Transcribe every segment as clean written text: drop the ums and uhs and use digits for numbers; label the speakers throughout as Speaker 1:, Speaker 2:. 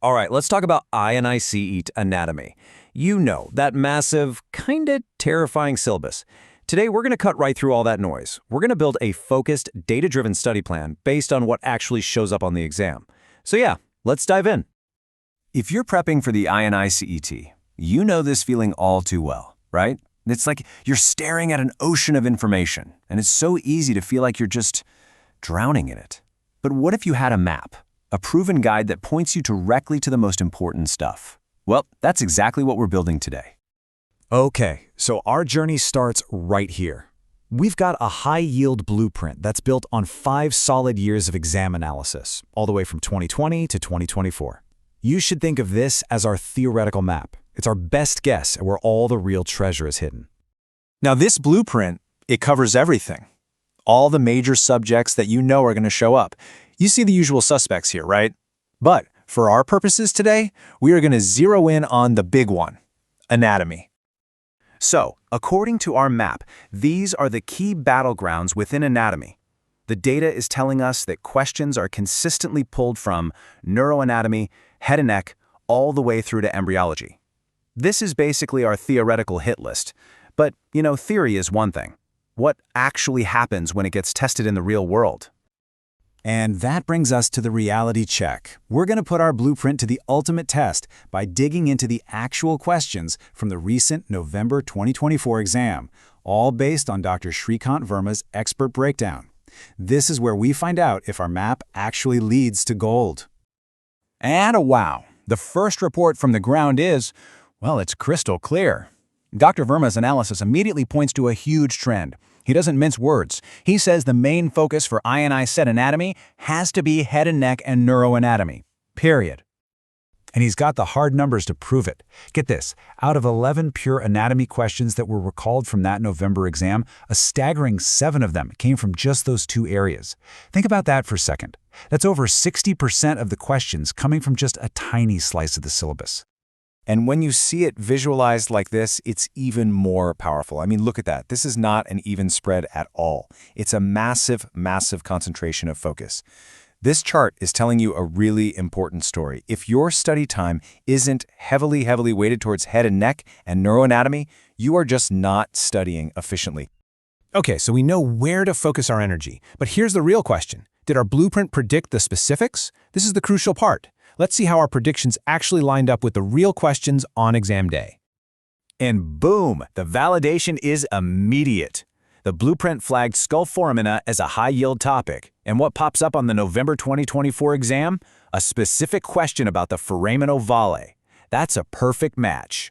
Speaker 1: All right, let's talk about INI-CET anatomy. You know, that massive, kinda terrifying syllabus. Today, we're going to cut right through all that noise. We're going to build a focused, data-driven study plan based on what actually shows up on the exam. So yeah, let's dive in.
Speaker 2: If you're prepping for the INI-CET, you know this feeling all too well, right? It's like you're staring at an ocean of information, and it's so easy to feel like you're just drowning in it. But what if you had a map? A proven guide that points you directly to the most important stuff. Well, that's exactly what we're building today.
Speaker 3: Okay, so our journey starts right here. We've got a high-yield blueprint that's built on 5 solid years of exam analysis, all the way from 2020 to 2024. You should think of this as our theoretical map. It's our best guess at where all the real treasure is hidden.
Speaker 4: Now this blueprint, it covers everything. All the major subjects that you know are going to show up. You see the usual suspects here, right? But for our purposes today, we are going to zero in on the big one, anatomy.
Speaker 2: So, according to our map, these are the key battlegrounds within anatomy. The data is telling us that questions are consistently pulled from neuroanatomy, head and neck, all the way through to embryology. This is basically our theoretical hit list. But, theory is one thing. What actually happens when it gets tested in the real world?
Speaker 3: And that brings us to the reality check. We're going to put our blueprint to the ultimate test by digging into the actual questions from the recent November 2024 exam, all based on Dr. Shrikant Verma's expert breakdown. This is where we find out if our map actually leads to gold.
Speaker 4: And wow, the first report from the ground is, well, it's crystal clear. Dr. Verma's analysis immediately points to a huge trend. He doesn't mince words. He says the main focus for INI-CET anatomy has to be head and neck and neuroanatomy, period.
Speaker 3: And he's got the hard numbers to prove it. Get this, out of 11 pure anatomy questions that were recalled from that November exam, a staggering 7 of them came from just those 2 areas. Think about that for a second. That's over 60% of the questions coming from just a tiny slice of the syllabus.
Speaker 4: And when you see it visualized like this, it's even more powerful. I mean, look at that. This is not an even spread at all. It's a massive, massive concentration of focus. This chart is telling you a really important story. If your study time isn't heavily weighted towards head and neck and neuroanatomy, you are just not studying efficiently.
Speaker 5: Okay, so we know where to focus our energy. But here's the real question. Did our blueprint predict the specifics? This is the crucial part. Let's see how our predictions actually lined up with the real questions on exam day.
Speaker 2: And boom, the validation is immediate. The blueprint flagged skull foramina as a high-yield topic. And what pops up on the November 2024 exam? A specific question about the foramen ovale. That's a perfect match.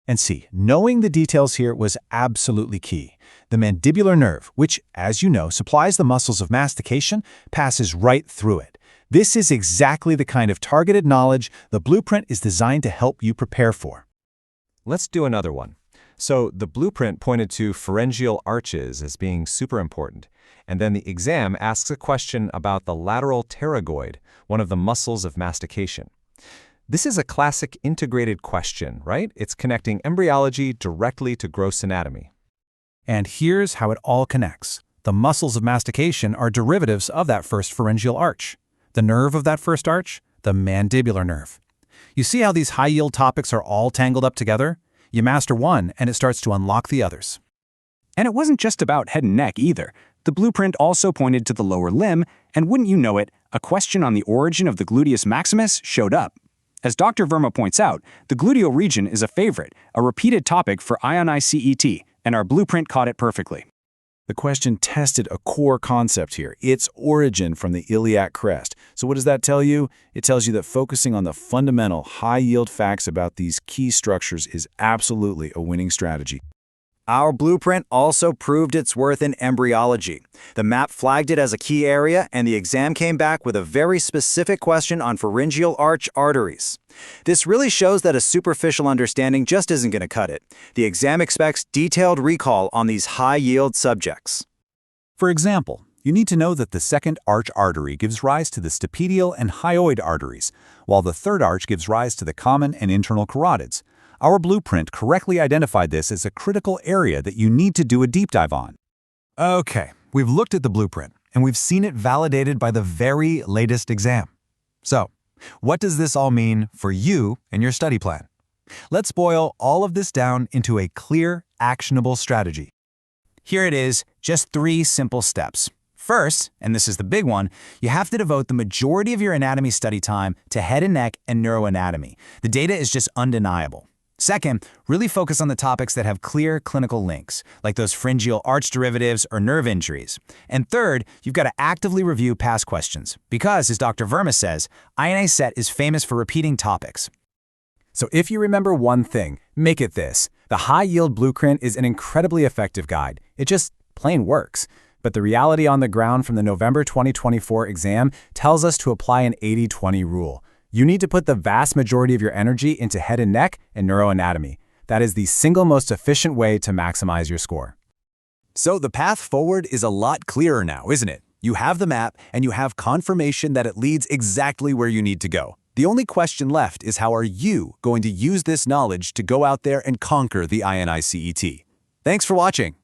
Speaker 4: And see, knowing the details here was absolutely key. The mandibular nerve, which, as you know, supplies the muscles of mastication, passes right through it. This is exactly the kind of targeted knowledge the blueprint is designed to help you prepare for.
Speaker 1: Let's do another one. So the blueprint pointed to pharyngeal arches as being super important, and then the exam asks a question about the lateral pterygoid, one of the muscles of mastication. This is a classic integrated question, right? It's connecting embryology directly to gross anatomy.
Speaker 4: And here's how it all connects. The muscles of mastication are derivatives of that first pharyngeal arch. The nerve of that first arch? The mandibular nerve. You see how these high-yield topics are all tangled up together? You master one, and it starts to unlock the others.
Speaker 6: And it wasn't just about head and neck either. The blueprint also pointed to the lower limb, and wouldn't you know it, a question on the origin of the gluteus maximus showed up. As Dr. Verma points out, the gluteal region is a favorite, a repeated topic for INI-CET, and our blueprint caught it perfectly.
Speaker 3: The question tested a core concept here, its origin from the iliac crest. So what does that tell you? It tells you that focusing on the fundamental, high-yield facts about these key structures is absolutely a winning strategy.
Speaker 2: Our blueprint also proved its worth in embryology. The map flagged it as a key area, and the exam came back with a very specific question on pharyngeal arch arteries. This really shows that a superficial understanding just isn't going to cut it. The exam expects detailed recall on these high-yield subjects.
Speaker 4: For example, you need to know that the second arch artery gives rise to the stapedial and hyoid arteries, while the third arch gives rise to the common and internal carotids. Our blueprint correctly identified this as a critical area that you need to do a deep dive on. Okay, we've looked at the blueprint, and we've seen it validated by the very latest exam. So, What does this all mean for you and your study plan? Let's boil all of this down into a clear, actionable strategy.
Speaker 2: Here it is, just 3 simple steps. First, and this is the big one, you have to devote the majority of your anatomy study time to head and neck and neuroanatomy. The data is just undeniable. Second, really focus on the topics that have clear clinical links, like those pharyngeal arch derivatives or nerve injuries. And third, you've got to actively review past questions, because, as Dr. Verma says, INI-CET is famous for repeating topics.
Speaker 3: So if you remember one thing, make it this. The high-yield blueprint is an incredibly effective guide. It just plain works. But the reality on the ground from the November 2024 exam tells us to apply an 80-20 rule. You need to put the vast majority of your energy into head and neck and neuroanatomy. That is the single most efficient way to maximize your score.
Speaker 4: So the path forward is a lot clearer now, isn't it? You have the map, and you have confirmation that it leads exactly where you need to go. The only question left is, how are you going to use this knowledge to go out there and conquer the INI-CET? Thanks for watching.